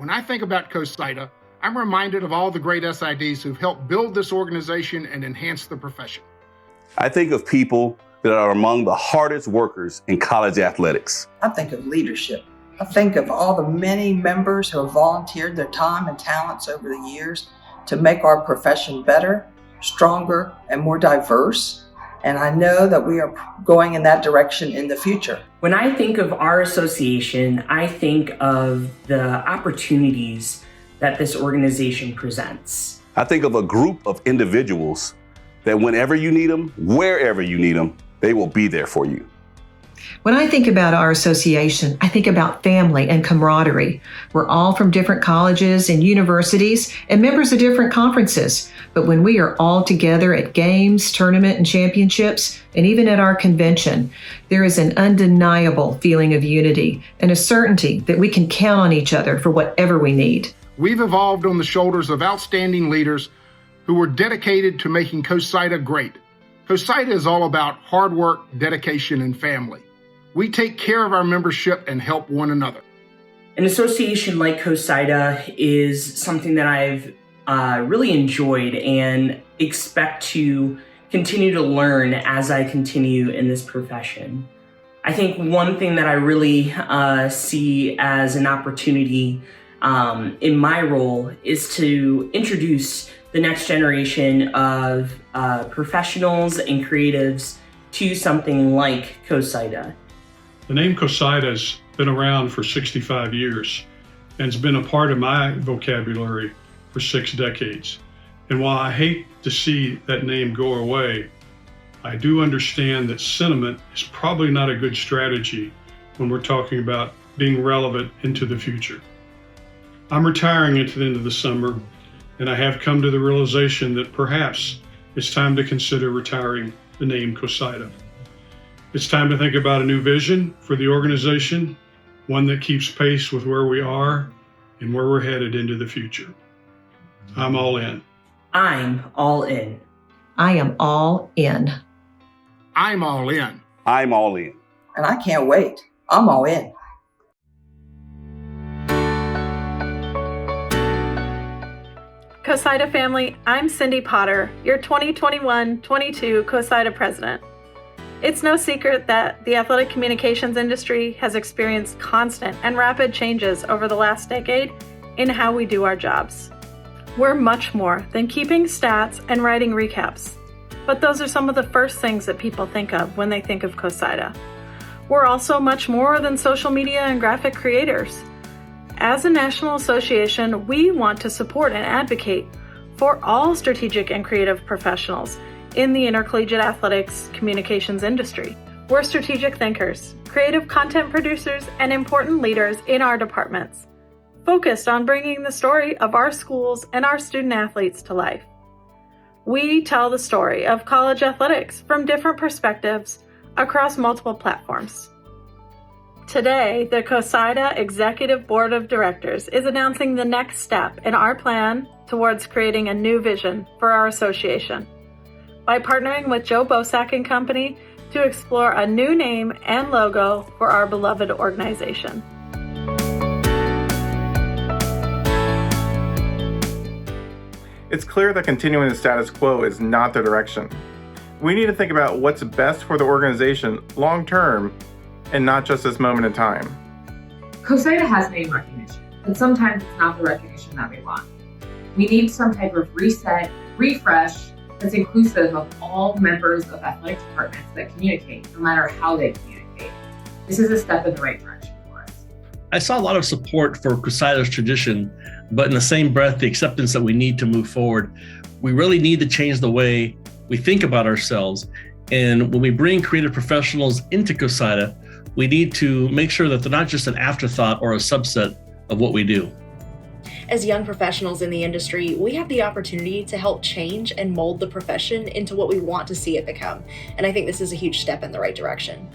When I think about CoSIDA, I'm reminded of all the great SIDs who've helped build this organization and enhance the profession. I think of people that are among the hardest workers in college athletics. I think of leadership. I think of all the many members who have volunteered their time and talents over the years to make our profession better, stronger, and more diverse. And I know that we are going in that direction in the future. When I think of our association, I think of the opportunities that this organization presents. I think of a group of individuals that whenever you need them, wherever you need them, they will be there for you. When I think about our association, I think about family and camaraderie. We're all from different colleges and universities and members of different conferences. But when we are all together at games, tournament, and championships, and even at our convention, there is an undeniable feeling of unity and a certainty that we can count on each other for whatever we need. We've evolved on the shoulders of outstanding leaders who were dedicated to making CoSIDA great. CoSIDA is all about hard work, dedication, and family. We take care of our membership and help one another. An association like CoSIDA is something that I've really enjoyed and expect to continue to learn as I continue in this profession. I think one thing that I really see as an opportunity in my role is to introduce the next generation of professionals and creatives to something like CoSIDA. The name CoSIDA's been around for 65 years and it's been a part of my vocabulary for 6 decades. And while I hate to see that name go away, I do understand that sentiment is probably not a good strategy when we're talking about being relevant into the future. I'm retiring at the end of the summer, and I have come to the realization that perhaps it's time to consider retiring the name CoSIDA. It's time to think about a new vision for the organization, one that keeps pace with where we are and where we're headed into the future. I'm all in. I'm all in. I am all in. I'm all in. I'm all in. And I can't wait. I'm all in. CoSIDA family, I'm Cindy Potter, your 2021-22 CoSIDA president. It's no secret that the athletic communications industry has experienced constant and rapid changes over the last decade in how we do our jobs. We're much more than keeping stats and writing recaps, but those are some of the first things that people think of when they think of CoSIDA. We're also much more than social media and graphic creators. As a national association, we want to support and advocate for all strategic and creative professionals in the intercollegiate athletics communications industry. We're strategic thinkers, creative content producers, and important leaders in our departments, focused on bringing the story of our schools and our student athletes to life. We tell the story of college athletics from different perspectives across multiple platforms. Today, the CoSIDA Executive Board of Directors is announcing the next step in our plan towards creating a new vision for our association by partnering with Joe Bosack Company to explore a new name and logo for our beloved organization. It's clear that continuing the status quo is not the direction. We need to think about what's best for the organization long term and not just this moment in time. CoSIDA has name recognition, but sometimes it's not the recognition that we want. We need some type of reset, refresh, that's inclusive of all members of athletic departments that communicate, no matter how they communicate. This is a step in the right direction for us. I saw a lot of support for CoSIDA's tradition, but in the same breath, the acceptance that we need to move forward. We really need to change the way we think about ourselves. And when we bring creative professionals into CoSIDA, we need to make sure that they're not just an afterthought or a subset of what we do. As young professionals in the industry, we have the opportunity to help change and mold the profession into what we want to see it become. And I think this is a huge step in the right direction.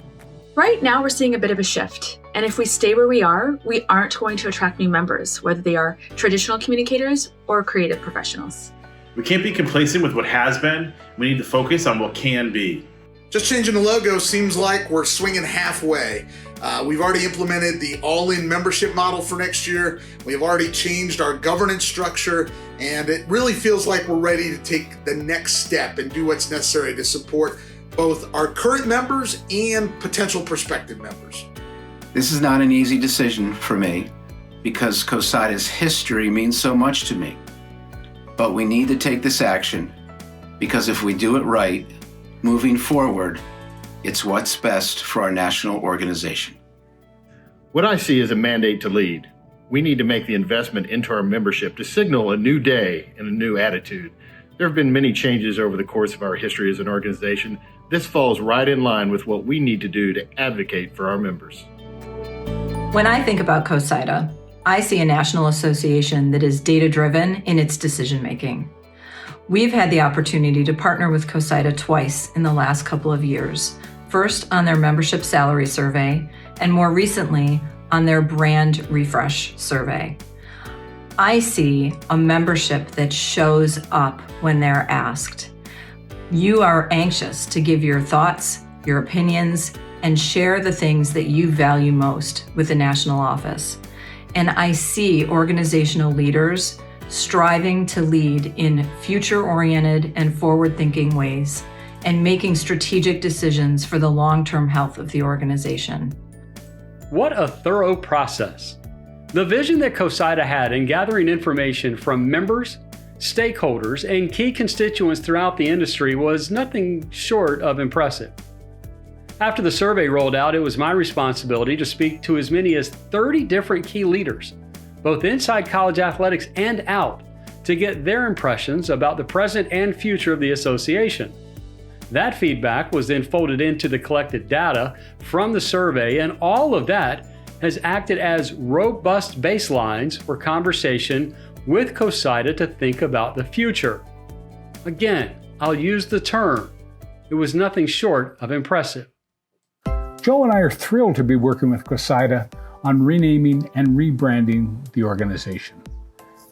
Right now, we're seeing a bit of a shift. And if we stay where we are, we aren't going to attract new members, whether they are traditional communicators or creative professionals. We can't be complacent with what has been. We need to focus on what can be. Just changing the logo seems like we're swinging halfway. We've already implemented the all-in membership model for next year. We've already changed our governance structure, and it really feels like we're ready to take the next step and do what's necessary to support both our current members and potential prospective members. This is not an easy decision for me because CoSIDA's history means so much to me. But we need to take this action because if we do it right, moving forward, it's what's best for our national organization. What I see is a mandate to lead. We need to make the investment into our membership to signal a new day and a new attitude. There have been many changes over the course of our history as an organization. This falls right in line with what we need to do to advocate for our members. When I think about CoSIDA, I see a national association that is data-driven in its decision-making. We've had the opportunity to partner with CoSIDA twice in the last couple of years, first on their membership salary survey, and more recently on their brand refresh survey. I see a membership that shows up when they're asked. You are anxious to give your thoughts, your opinions, and share the things that you value most with the national office. And I see organizational leaders striving to lead in future-oriented and forward-thinking ways and making strategic decisions for the long-term health of the organization. What a thorough process. The vision that CoSIDA had in gathering information from members, stakeholders, and key constituents throughout the industry was nothing short of impressive. After the survey rolled out, it was my responsibility to speak to as many as 30 different key leaders, both inside college athletics and out, to get their impressions about the present and future of the association. That feedback was then folded into the collected data from the survey, and all of that has acted as robust baselines for conversation with CoSIDA to think about the future. Again, I'll use the term. It was nothing short of impressive. Joe and I are thrilled to be working with CoSIDA on renaming and rebranding the organization.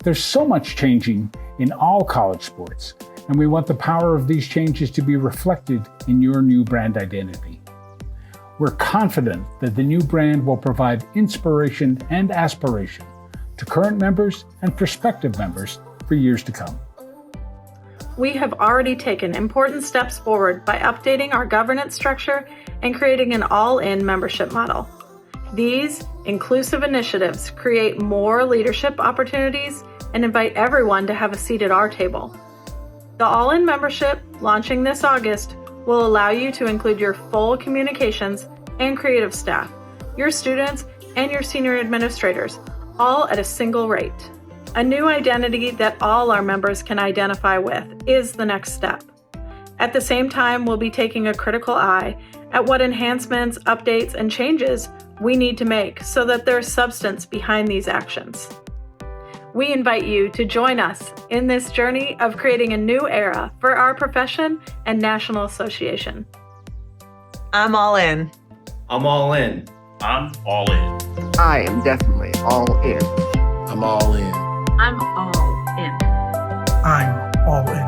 There's so much changing in all college sports, and we want the power of these changes to be reflected in your new brand identity. We're confident that the new brand will provide inspiration and aspiration to current members and prospective members for years to come. We have already taken important steps forward by updating our governance structure and creating an all-in membership model. These inclusive initiatives create more leadership opportunities and invite everyone to have a seat at our table. The all-in membership, launching this August, will allow you to include your full communications and creative staff, your students, and your senior administrators, all at a single rate. A new identity that all our members can identify with is the next step. At the same time, we'll be taking a critical eye at what enhancements, updates, and changes we need to make so that there's substance behind these actions. We invite you to join us in this journey of creating a new era for our profession and national association. I'm all in. I'm all in. I'm all in. I am definitely all in. I'm all in. I'm all in. I'm all in.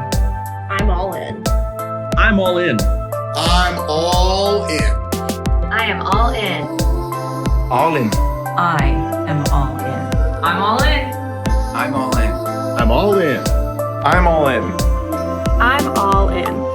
I'm all in. I'm all in. I'm all in. I am all in. All in. I am all in. I'm all in. I'm all in. I'm all in. I'm all in. I'm all in.